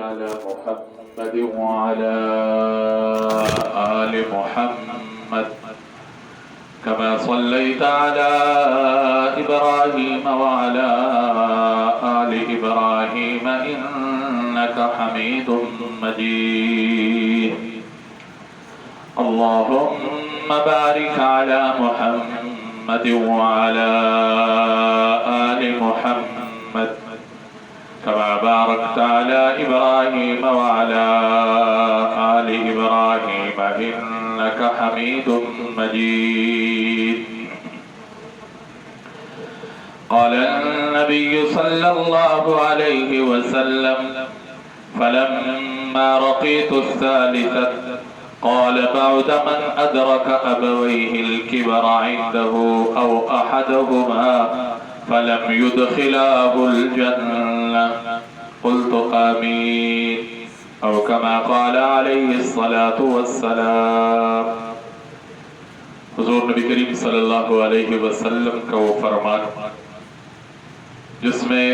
على محمد وعلى آل محمد كما صليت على إبراهيم وعلى آل إبراهيم إنك حميد مجيد اللهم بارك على محمد وعلى آل محمد كما باركت على إبراهيم وعلى آل إبراهيم إنك حميد مجيد قال النبي صلى الله عليه وسلم فلما رقيت الثالثة قال بعد من أدرك أبويه الكبر عنده أو أحدهما فلم يدخلاه الجنة قلت آمين أو كما قال عليه الصلاة والسلام حضور نبی کریم صلی اللہ علیہ وسلم کا وہ فرمان جس میں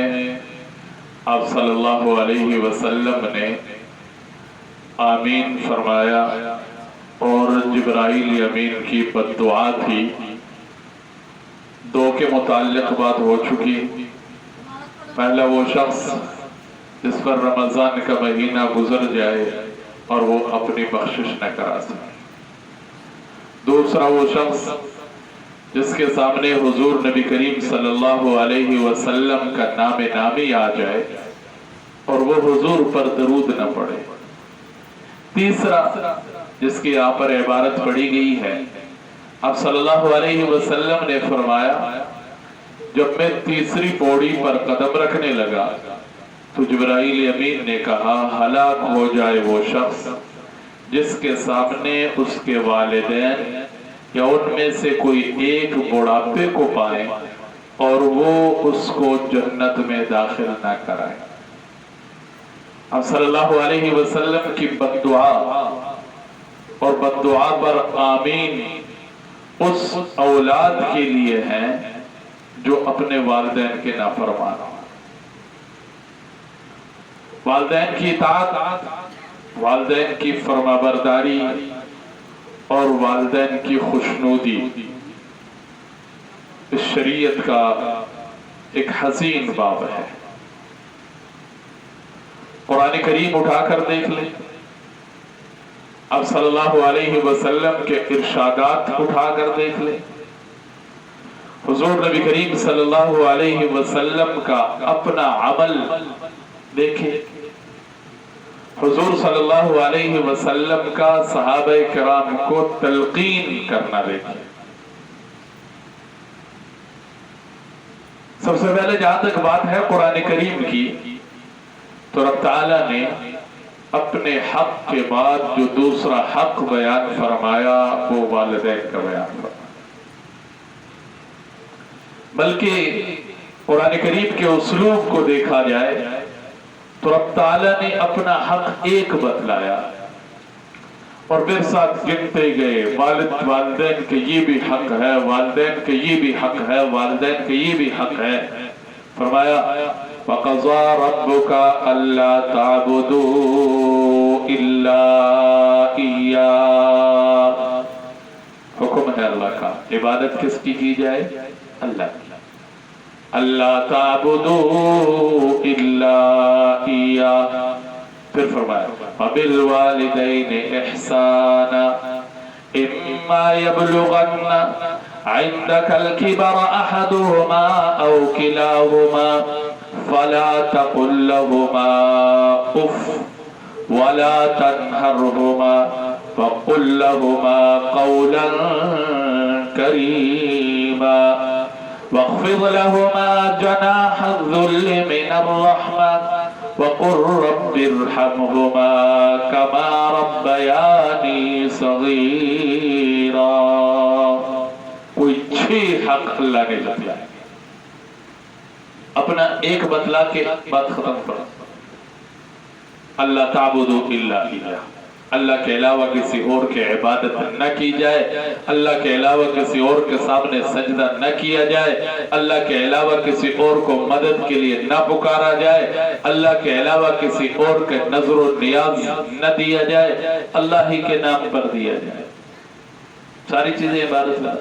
آپ صلی اللہ علیہ وسلم نے آمین فرمایا اور جبرائیل امین کی بد دعا تھی دو کے متعلق بات ہو چکی پہلا وہ شخص جس پر رمضان کا مہینہ گزر جائے اور وہ اپنی بخشش نہ کرا سکے دوسرا وہ شخص جس کے سامنے حضور نبی کریم صلی اللہ علیہ وسلم کا نام نامی آ جائے اور وہ حضور پر درود نہ پڑے تیسرا جس کی یہاں پر عبارت پڑھی گئی ہے آپ صلی اللہ علیہ وسلم نے فرمایا جب میں تیسری پوڑی پر قدم رکھنے لگا تو جبرائیل امین نے کہا ہلاک ہو جائے وہ شخص جس کے سامنے اس کے والدین یا ان میں سے کوئی ایک بڑھاپے کو پائے اور وہ اس کو جنت میں داخل نہ کرائے آپ صلی اللہ علیہ وسلم کی بد دعا اور بد دعا پر آمین اس اولاد کے لیے ہیں جو اپنے والدین کے نافرمان والدین کی اطاعت والدین کی فرمانبرداری اور والدین کی خوشنودی اس شریعت کا ایک حسین باب ہے قرآن کریم اٹھا کر دیکھ لیں اب صلی اللہ علیہ وسلم کے ارشادات اٹھا کر دیکھ لیں حضور نبی کریم صلی اللہ علیہ وسلم کا اپنا عمل دیکھیں حضور صلی اللہ علیہ وسلم کا صحابہ کرام کو تلقین کرنا دیکھیں سب سے پہلے جہاں تک بات ہے قرآن کریم کی تو رب تعالیٰ نے اپنے حق کے بعد جو دوسرا حق بیان فرمایا وہ والدین کا بیان فرمایا بلکہ قرآن کریم کے اسلوب کو دیکھا جائے تو رب تعالیٰ نے اپنا حق ایک بتلایا اور پھر ساتھ گنتے گئے والدین کے یہ بھی حق ہے والدین کے یہ بھی حق ہے والدین کے یہ بھی حق ہے فرمایا وَقَضَى رَبُّكَ أَلَّا تَعْبُدُوا إِلَّا إِيَّاهُ حکم ہے اللہ کا عبادت کس کی جائے اللہ کی اللہ تعبدوا الا ایاہ پھر فرمایا وبالوالدین احسانا اما یبلغن عندك الكبر احدهما او كلاهما فلا تقل لهما اف ولا تنهرهما وقل لهما قولا كريما واخفض لهما جناح الذل من الرحمة وقل رب ارحمهما كما ربياني صغيرا کوئی 6 حق اللہ نے بتلائے اپنا ایک بتلا کے بات ختم کرو اللہ تعبدوا الا اياه اللہ کے علاوہ کسی اور کے عبادت نہ کی جائے، اللہ کے علاوہ کسی اور کے سامنے سجدہ نہ کیا جائے، اللہ کے علاوہ کسی اور کو مدد کے لیے نہ پکارا جائے، اللہ کے علاوہ کسی اور کے نظر و نیاز نہ دیا جائے، اللہ ہی کے نام پر دیا جائے۔ ساری چیزیں عبادت ہے۔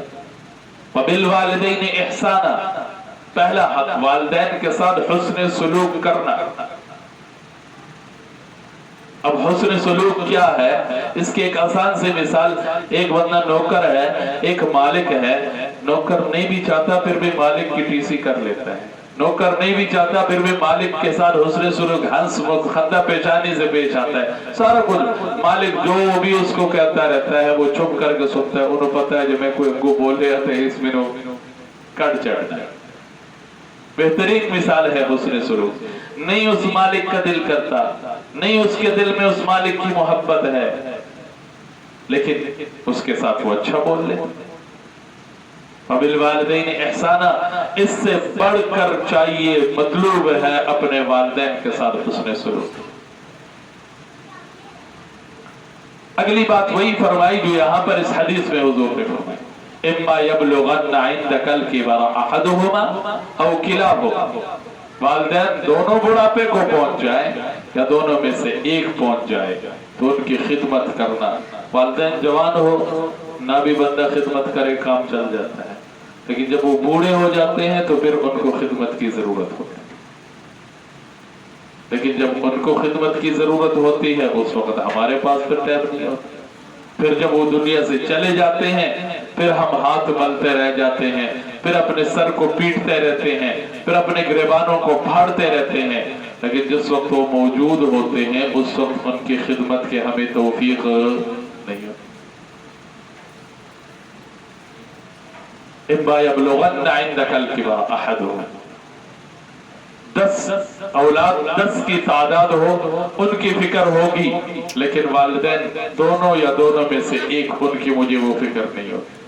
وَبِالْوَالِدَيْنِ إِحْسَانًا، پہلا حق والدین کے ساتھ حسن سلوک کرنا۔ اب حسن سلوک کیا ہے؟ اس کی ایک آسان سی مثال، ایک بندہ نوکر ہے، ایک مالک ہے، نوکر نہیں بھی چاہتا پھر بھی مالک کی ٹی سی کر لیتا ہے، نوکر نہیں بھی چاہتا پھر بھی مالک کے ساتھ حسن سلوک، ہنس خندہ پیشانی سے پیش آتا ہے، سارا کچھ مالک جو بھی اس کو کہتا رہتا ہے وہ چھپ کر کے سنتا ہے، انہوں پتا ہے جو میں کوئی ان کو بول رہے آتے ہیں اس میں کٹ چڑھتا ہے۔ بہترین مثال ہے حسن سلوک۔ نہیں اس مالک کا دل کرتا، نہیں اس کے دل میں اس مالک کی محبت ہے، لیکن اس کے ساتھ وہ اچھا بول لے۔ وَبِالْوَالِدَيْنِ إِحْسَانًا، اس سے بڑھ کر چاہیے، مطلوب ہے اپنے والدین کے ساتھ حسن سلوک۔ اگلی بات وہی فرمائی جو یہاں پر اس حدیث میں حضور نے فرمائی، اِمَّا يَبْلُغَنَّ عِنْدَكَ الْكِبَرَ أَحَدُهُمَا أَوْ كِلَاهُمَا، والدین دونوں بڑھاپے کو پہنچ جائیں یا دونوں میں سے ایک پہنچ جائے تو ان کی خدمت کرنا۔ والدین جوان ہو نہ بھی بندہ خدمت کرے کام چل جاتا ہے، لیکن جب وہ بوڑھے ہو جاتے ہیں تو پھر ان کو خدمت کی ضرورت ہوتی ہے، لیکن جب ان کو خدمت کی ضرورت ہوتی ہے اس وقت ہمارے پاس پھر ٹائم نہیں ہوتا، پھر جب وہ دنیا سے چلے جاتے ہیں پھر ہم ہاتھ ملتے رہ جاتے ہیں، پھر اپنے سر کو پیٹتے رہتے ہیں، پھر اپنے گریبانوں کو پھاڑتے رہتے ہیں، لیکن جس وقت وہ موجود ہوتے ہیں اس وقت ان کی خدمت کے ہمیں توفیق نہیں ہوتی۔ اِمَّا يَبْلُغَنَّ عِنْدَكَ الْكِبَرَ أَحَدُهُمَا، 10 اولاد 10 کی تعداد ہو ان کی فکر ہوگی، لیکن والدین دونوں یا دونوں میں سے ایک ان کی مجھے وہ فکر نہیں ہوتی۔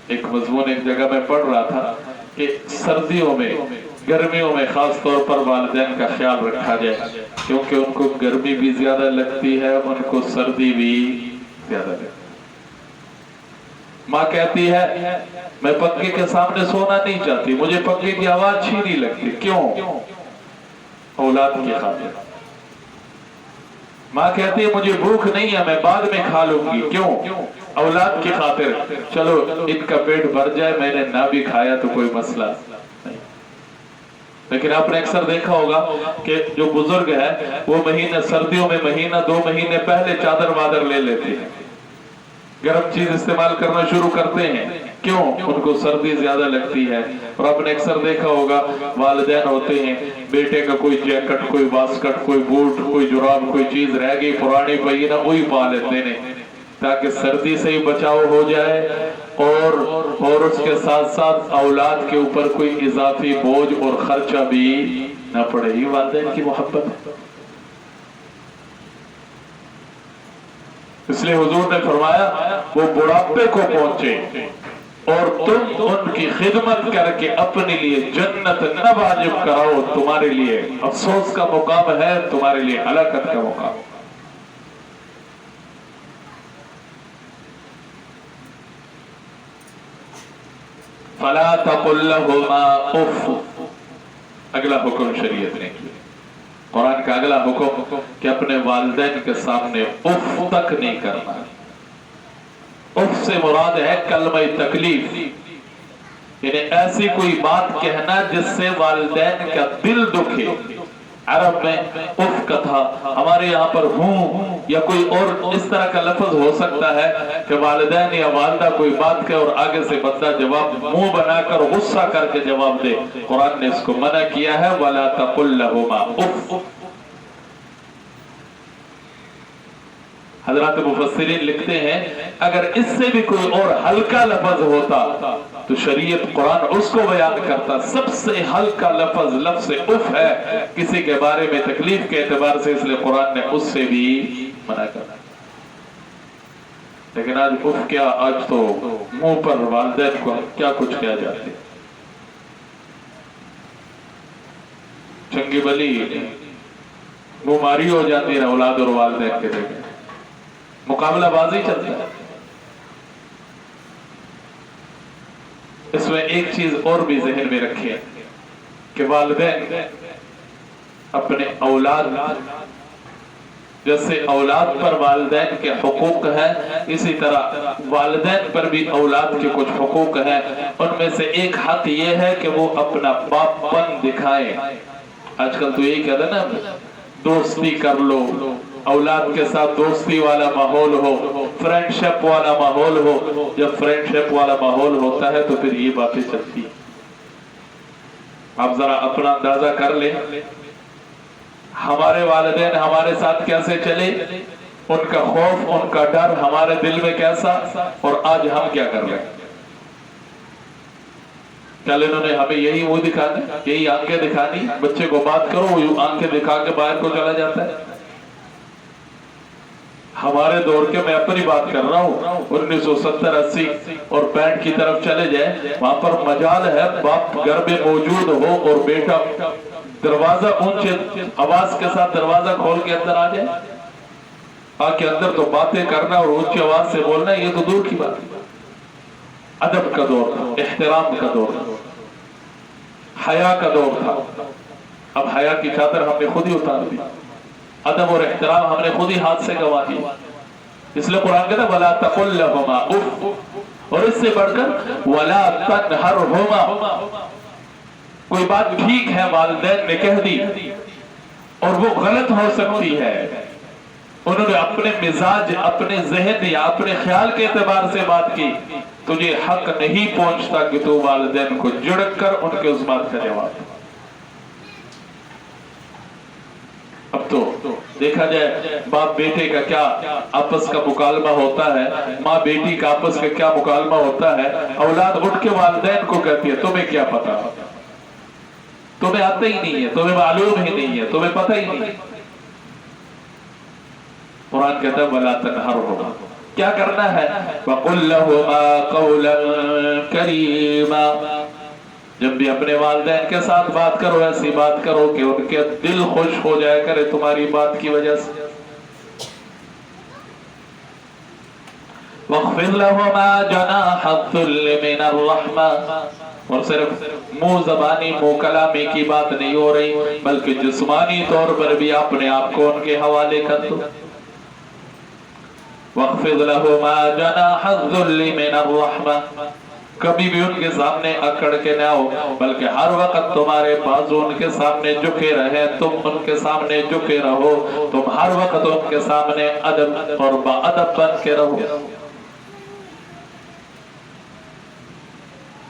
ایک مضمون ایک جگہ میں پڑھ رہا تھا کہ سردیوں میں، گرمیوں میں خاص طور پر والدین کا خیال رکھا جائے، کیونکہ ان کو گرمی بھی زیادہ لگتی ہے، ان کو سردی بھی زیادہ لگتی ہے۔ ماں کہتی ہے میں پنکھے کے سامنے سونا نہیں چاہتی، مجھے پنکھے کی آواز اچھی نہیں لگتی، کیوں؟ اولاد کی خاطر۔ ماں کہتی ہے مجھے بھوک نہیں ہے، میں بعد میں کھا لوں گی، کیوں؟ اولاد کی خاطر۔ چلو ان کا پیٹ بھر جائے، میں نے نہ بھی کھایا تو کوئی مسئلہ نہیں۔ لیکن آپ نے اکثر دیکھا ہوگا کہ جو بزرگ ہے وہ مہینہ سردیوں میں مہینہ 2 مہینے پہلے چادر وادر لے لیتے ہیں، گرم چیز استعمال کرنا شروع کرتے ہیں، کیوں؟ ان کو سردی زیادہ لگتی ہے۔ اور آپ نے اکثر دیکھا ہوگا والدین ہوتے ہیں، بیٹے کا کوئی جیکٹ، کوئی واسکٹ، کوئی بوٹ، کوئی جراب، کوئی چیز رہ گئی پرانی پئی نا، وہی پا لیتے ہیں تاکہ سردی سے ہی بچاؤ ہو جائے، اور اس کے ساتھ ساتھ اولاد کے اوپر کوئی اضافی بوجھ اور خرچہ بھی نہ پڑے۔ یہ والدین کی محبت ہے۔ اس لیے حضور نے فرمایا وہ بڑھاپے کو پہنچے اور تم ان کی خدمت کر کے اپنے لیے جنت نہ واجب کراؤ، تمہارے لیے افسوس کا مقام ہے، تمہارے لیے ہلاکت کا مقام۔ فَلَا تَقُلْ لَهُمَا اُفٍّ، اگلا حکم شریعت نے کیا، قرآن کا اگلا حکم کہ اپنے والدین کے سامنے اف تک نہیں کرنا۔ اف سے مراد ہے کلمہ تکلیف، یعنی ایسی کوئی بات کہنا جس سے والدین کا دل دکھے۔ عرب میں اف کا تھا، ہمارے یہاں پر ہوں یا کوئی اور اس طرح کا لفظ ہو سکتا ہے کہ والدین یا والدہ کوئی بات کہے اور آگے سے بندہ جواب منہ بنا کر غصہ کر کے جواب دے، قرآن نے اس کو منع کیا ہے وَلَا تَقُلْ لَهُمَا اُفٍّ۔ حضرات مفسرین لکھتے ہیں اگر اس سے بھی کوئی اور ہلکا لفظ ہوتا تو شریعت قرآن اس کو بیان کرتا، سب سے ہلکا لفظ لفظ اف ہے کسی کے بارے میں تکلیف کے اعتبار سے، اس لیے قرآن نے اس سے بھی منع کرا۔ لیکن آج اف کیا، آج تو منہ پر والدین کو کیا کچھ کیا جاتے۔ چنگی بلی بیماری ہو جاتی ہے اولاد اور والدین کے درمیان، مقابلہ بازی چلتی ہے۔ اس میں ایک چیز اور بھی ذہن میں رکھیں کہ والدین اپنے اولاد، جیسے اولاد پر والدین کے حقوق ہیں، اسی طرح والدین پر بھی اولاد کے کچھ حقوق ہیں۔ ان میں سے ایک حق یہ ہے کہ وہ اپنا باپ پن دکھائیں۔ آج کل تو یہی کہتے ہیں نا، دوستی کر لو، اولاد کے ساتھ دوستی والا ماحول ہو، فرینڈشپ والا ماحول ہو۔ جب فرینڈشپ والا ماحول ہوتا ہے تو پھر یہ باتیں چلتی ہیں۔ آپ ذرا اپنا اندازہ کر لیں، ہمارے والدین ہمارے ساتھ کیسے چلے، ان کا خوف، ان کا ڈر ہمارے دل میں کیسا، اور آج ہم کیا کر رہے ہیں؟ کل انہوں نے ہمیں یہی وہ دکھانی، یہی آنکھیں دکھانی، بچے کو بات کرو وہ آنکھیں دکھا کے باہر کو چلا جاتا ہے۔ ہمارے دور کے، میں اپنی بات کر رہا ہوں، 1970 80 اور 65 کی طرف چلے جائیں، وہاں پر مجال ہے باپ گھر میں موجود ہو اور بیٹا دروازہ اونچے آواز کے ساتھ دروازہ کھول کے اندر آ جائے، آ کے اندر تو باتیں کرنا اور اونچی آواز سے بولنا، یہ تو دور کی بات ہے۔ ادب کا دور تھا، احترام کا دور تھا، حیا کا دور تھا۔ اب حیا کی چادر ہم نے خود ہی اتار دی، ادب اور احترام ہم نے خود ہی ہاتھ سے گوا دی۔ اس لیے قرآن کہتا ہے وَلَا تَقُلْ لَهُمَا اُفٍّ، اور اس سے بڑھ کر وَلَا تَنْهَرْهُمَا، کوئی بات ٹھیک ہے والدین نے کہہ دی اور وہ غلط ہو سکتی ہے، انہوں نے اپنے مزاج، اپنے ذہن یا اپنے خیال کے اعتبار سے بات کی، تجھے حق نہیں پہنچتا کہ تو والدین کو جھڑک کر ان کے اس بات کا جواب۔ اب تو دیکھا جائے باپ بیٹے کا کیا آپس کا مکالمہ ہوتا ہے، ماں بیٹی کا آپس کا کیا مکالمہ ہوتا ہے، اولاد اٹھ کے والدین کو کہتی ہے تمہیں کیا پتا، تمہیں آتا ہی نہیں ہے، تمہیں معلوم ہی نہیں ہے، تمہیں پتہ ہی نہیں ہے۔ قرآن کہتا ہے وَلَا تَنْهَرْهُمَا، کیا کرنا ہے؟ وَقُلْ لَهُمَا قَوْلًا كَرِيمًا، جب بھی اپنے والدین کے ساتھ بات کرو ایسی بات کرو کہ ان کے دل خوش ہو جائے کرے تمہاری بات کی وجہ سے۔ وَاخْفِضْ لَهُمَا جَنَاحَ الذُّلِّ مِنَ الرَّحْمَةِ، اور صرف منہ زبانی منہ کلامی کی بات نہیں ہو رہی، بلکہ جسمانی طور پر بھی اپنے آپ کو ان کے حوالے کر دو۔ وَاخْفِضْ لَهُمَا جَنَاحَ الذُّلِّ مِنَ الرَّحْمَةِ، کبھی بھی ان کے سامنے اکڑ کے نہ ہو، بلکہ ہر وقت تمہارے بازو ان کے سامنے جھکے رہے، تم ان کے سامنے جھکے رہو، تم ہر وقت ان کے سامنے ادب اور با ادب بن کے رہو۔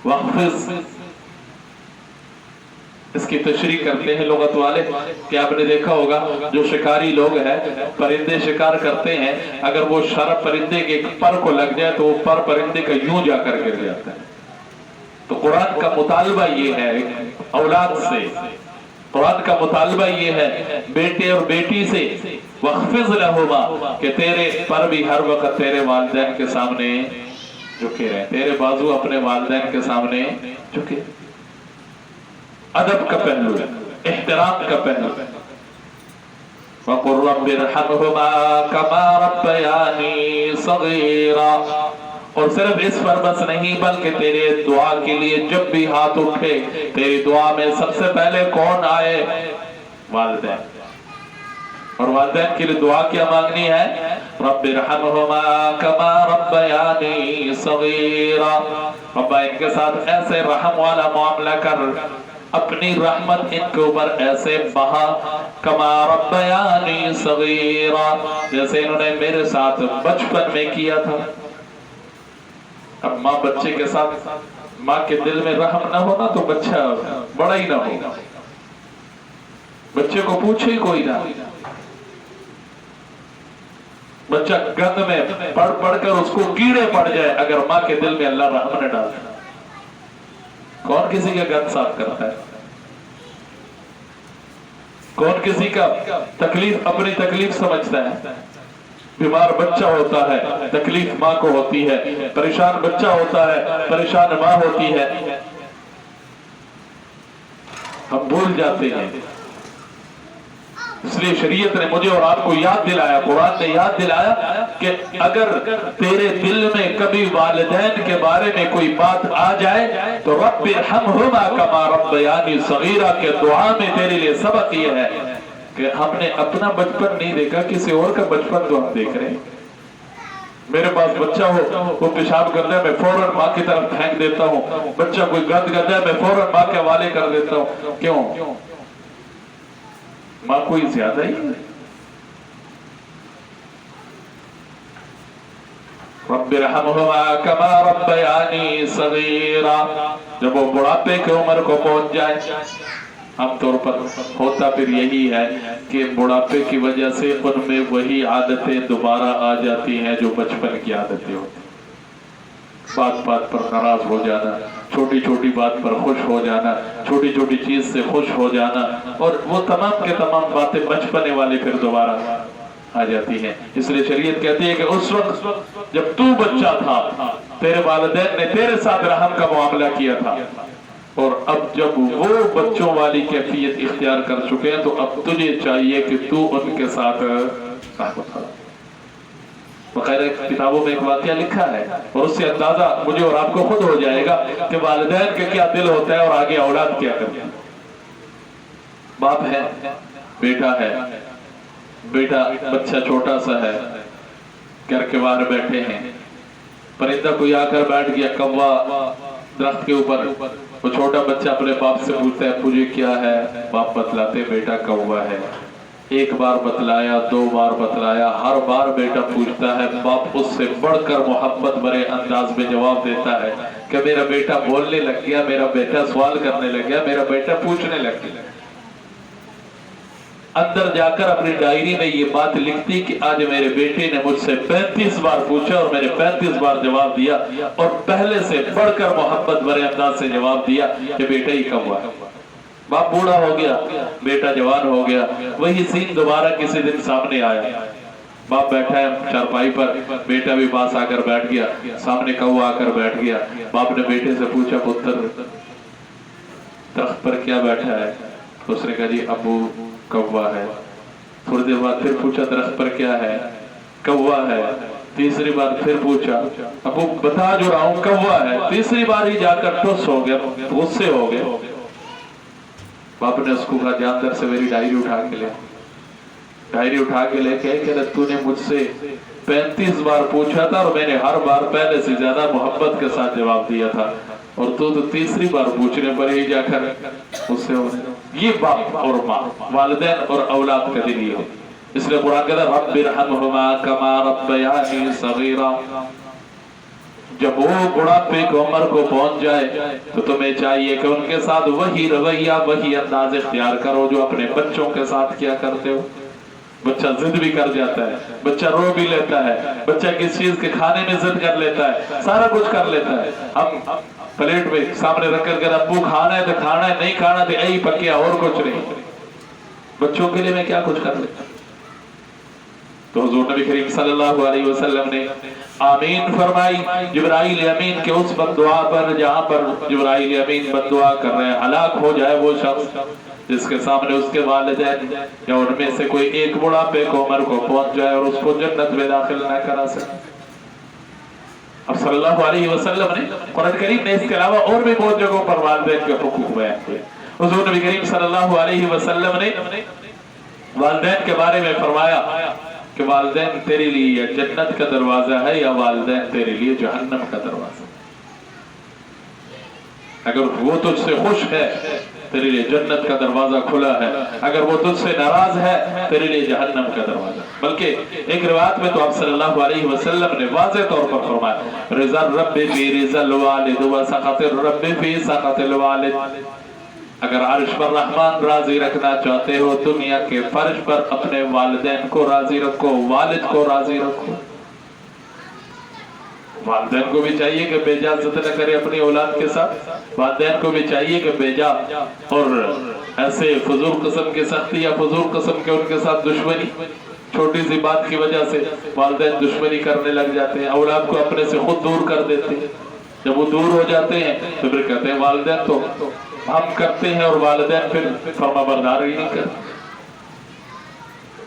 وَاخْفِضْ، اس کی تشریح کرتے ہیں لغت والے کہ آپ نے دیکھا ہوگا جو شکاری لوگ ہیں، پرندے شکار کرتے ہیں، اگر وہ شرف پرندے کے پر کو لگ جائے تو وہ پر پرندے کا یوں جا کر گر جاتا ہے۔ تو قرآن کا مطالبہ یہ ہے اولاد سے، قرآن کا مطالبہ یہ ہے بیٹے اور بیٹی سے، وَاخْفِضْ لَهُمَا، کہ تیرے پر بھی ہر وقت تیرے والدین کے سامنے جھکے رہے، تیرے بازو اپنے والدین کے سامنے جھکے۔ ادب کا پہلو ہے، احترام کا پہلو ہے۔ وَقُلْ رَبِّ ارْحَمْهُمَا كَمَا رَبَّيَانِي صَغِيرًا، اور صرف اس پر بس نہیں بلکہ تیرے دعا کے لیے جب بھی ہاتھ اٹھے تیری دعا میں سب سے پہلے کون آئے؟ والدین۔ اور والدین کے لیے دعا کیا مانگنی ہے؟ رَبِّ ارْحَمْهُمَا كَمَا رَبَّيَانِي صَغِيرًا، ربا ان کے ساتھ ایسے رحم والا معاملہ کر، اپنی رحمت ان کے اوپر ایسے بہا، کما ربیانی صغیرا، جیسے انہوں نے میرے ساتھ بچپن میں کیا تھا۔ اب ماں بچے کے ساتھ، ماں کے دل میں رحم نہ ہونا تو بچہ بڑا ہی نہ ہوگا، بچے کو پوچھے ہی کوئی نہ، بچہ گند میں پڑھ پڑھ کر اس کو کیڑے پڑ جائے اگر ماں کے دل میں اللہ رحم نہ ڈالے۔ کون کسی کا گند صاف کرتا ہے؟ کون کسی کا تکلیف اپنی تکلیف سمجھتا ہے؟ بیمار بچہ ہوتا ہے تکلیف ماں کو ہوتی ہے، پریشان بچہ ہوتا ہے پریشان ماں ہوتی ہے۔ ہم بھول جاتے ہیں اس لیے شریعت نے مجھے اور آپ کو یاد دلایا، قرآن نے یاد دلایا کہ اگر تیرے دل میں کبھی والدین کے بارے میں کوئی بات آ جائے تو رب ارحمہما کما ربیانی صغیرہ کے دعا میں تیرے لیے سبق یہ ہے کہ ہم نے اپنا بچپن نہیں دیکھا، کسی اور کا بچپن تو ہم دیکھ رہے ہیں۔ میرے پاس بچہ ہو، وہ پیشاب کرتا ہے میں فوراً ماں کی طرف پھینک دیتا ہوں، بچہ کوئی گند کرتا ہے میں فوراً ماں کے حوالے کر دیتا ہوں۔ کیوں؟ ماں کوئی زیادہ ہی ہے؟ رب ارحمہما کما ربیانی صغیرا۔ جب وہ بڑھاپے کی عمر کو پہنچ جائے، عام طور پر ہوتا پھر یہی ہے کہ بڑھاپے کی وجہ سے ان میں وہی عادتیں دوبارہ آ جاتی ہیں جو بچپن کی عادتیں ہوتی ہیں۔ بات بات پر ناراض ہو جانا، چھوٹی چھوٹی بات پر خوش ہو جانا، چھوٹی چھوٹی چیز سے خوش ہو جانا، اور وہ تمام کے تمام باتیں بچپنے والے پھر دوبارہ آ جاتی ہیں۔ اس لیے شریعت کہتی ہے کہ اس وقت جب تو بچہ تھا تیرے والدین نے تیرے ساتھ رحم کا معاملہ کیا تھا، اور اب جب وہ بچوں والی کیفیت اختیار کر چکے ہیں تو اب تجھے چاہیے کہ تو ان کے ساتھ رحم کرو۔ بخیر کتابوں میں ایک واقعہ لکھا ہے اور اس سے اندازہ مجھے اور آپ کو خود ہو جائے گا کہ والدین کے کیا دل ہوتا ہے اور آگے اولاد کیا کرتے ہیں۔ باپ ہے، بیٹا ہے، بیٹا بچہ چھوٹا سا ہے، گھر کے باہر بیٹھے ہیں، پرندہ کوئی آ کر بیٹھ گیا، کوا درخت کے اوپر، وہ چھوٹا بچہ اپنے باپ سے پوچھتا ہے مجھے کیا ہے؟ باپ بتلاتے بیٹا کوا ہے۔ ایک بار بتلایا، دو بار بتلایا، ہر بار بیٹا پوچھتا ہے، باپ اس سے بڑھ کر محبت بھرے انداز میں جواب دیتا ہے کہ میرا بیٹا بولنے لگ گیا، میرا بیٹا سوال کرنے لگ گیا، میرا بیٹا پوچھنے لگ گیا۔ اندر جا کر اپنی ڈائری میں یہ بات لکھتی کہ آج میرے بیٹے نے مجھ سے 35 بار پوچھا اور میں نے 35 بار جواب دیا، اور پہلے سے بڑھ کر محبت بھرے انداز سے جواب دیا کہ بیٹا ہی کوا ہے۔ باپ بوڑھا ہو گیا، بیٹا جوان ہو گیا، وہی سین دوبارہ کسی دن سامنے آیا۔ باپ بیٹھا ہے چارپائی پر، بیٹا بھی پاس آ کر بیٹھ گیا، سامنے کوا آ کر بیٹھ گیا۔ باپ نے بیٹے سے پوچھا پتر درخت پر کیا بیٹھا ہے؟ اس نے کہا جی ابو کوا ہے۔ تھوڑی دیر بعد پھر پوچھا درخت پر کیا ہے؟ کوا ہے۔ تیسری بار پھر پوچھا ابو بتا جو رہا ہوں کوا ہے۔ تیسری بار ہی جا کر ٹس ہو گیا، غصے ہو گئے۔ باپ نے اس کو کہا جان در سے میری ڈائری اٹھا کے لے۔ ڈائری اٹھا کے لے کے کہ تو نے مجھ سے 35 بار پوچھا تھا اور میں نے ہر بار پہلے سے زیادہ محبت کے ساتھ جواب دیا تھا، اور تو تیسری بار پوچھنے پر ہی جا کر اس سے ہونے۔ یہ باپ اور ماں، والدین اور اولاد کا دل یہ ہے۔ اس لیے قرآن کہتا ہے رب ارحمہما کما ربیانی صغیرا۔ جب وہ بڑھاپے کی عمر کو پہنچ جائے تو تمہیں چاہیے کہ ان کے ساتھ وہی رویہ، وہی انداز اختیار کرو جو اپنے بچوں کے ساتھ کیا کرتے ہو۔ بچہ ضد بھی کر جاتا ہے، بچہ رو بھی لیتا ہے، بچہ کس چیز کے کھانے میں ضد کر لیتا ہے، سارا کچھ کر لیتا ہے۔ ہم پلیٹ میں سامنے رکھ کر ابو کھانا ہے تو کھانا ہے، نہیں کھانا تو یہی پکیا اور کچھ نہیں۔ بچوں کے لیے میں کیا کچھ کر لیتا ہوں۔ تو حضور نبی کریم صلی اللہ علیہ وسلم نے آمین فرمائی جبرائیل امین کے اس بددعا پر جہاں پر جبرائیل امین بددعا کر رہے ہیں ہلاک ہو جائے وہ شخص جس کے سامنے اس کے والدین یا ان میں سے کوئی ایک بڑھاپے کی عمر کو پہنچ جائے اور اس کو جنت میں داخل نہ کرا سکے۔ اب صلی اللہ علیہ وسلم نے قرآن کریم نے اس کے علاوہ اور بھی بہت جگہوں پر والدین کے حقوق بیان کیے۔ حضور نبی کریم صلی اللہ علیہ وسلم نے والدین کے بارے میں فرمایا کہ والدین تیرے لیے جنت کا دروازہ ہے یا والدین تیرے لیے جہنم کا دروازہ۔ اگر وہ تجھ سے خوش ہے تیرے لیے جنت کا دروازہ کھلا ہے، اگر وہ تجھ سے ناراض ہے تیرے لیے جہنم کا دروازہ۔ بلکہ ایک روایت میں تو آپ صلی اللہ علیہ وسلم نے واضح طور پر فرمایا رضا الرب فی رضا الوالد و سخط الرب فی سخط الوالد۔ اگر عرش پر رحمان راضی رکھنا چاہتے ہو دنیا کے فرش پر اپنے والدین کو راضی رکھو، والد کو راضی رکھو۔ والدین کو بھی چاہیے کہ بے جا ضد نہ کرے اپنی اولاد کے ساتھ، والدین کو بھی چاہیے کہ بے جا اور ایسے فضول قسم کی سختی یا فضول قسم کے ان کے ساتھ دشمنی، چھوٹی سی بات کی وجہ سے والدین دشمنی کرنے لگ جاتے ہیں، اولاد کو اپنے سے خود دور کر دیتے ہیں۔ جب وہ دور ہو جاتے ہیں تو پھر کہتے ہیں والدین تو ہم کرتے ہیں اور والدین پھر فرما برداری نہیں کرتے۔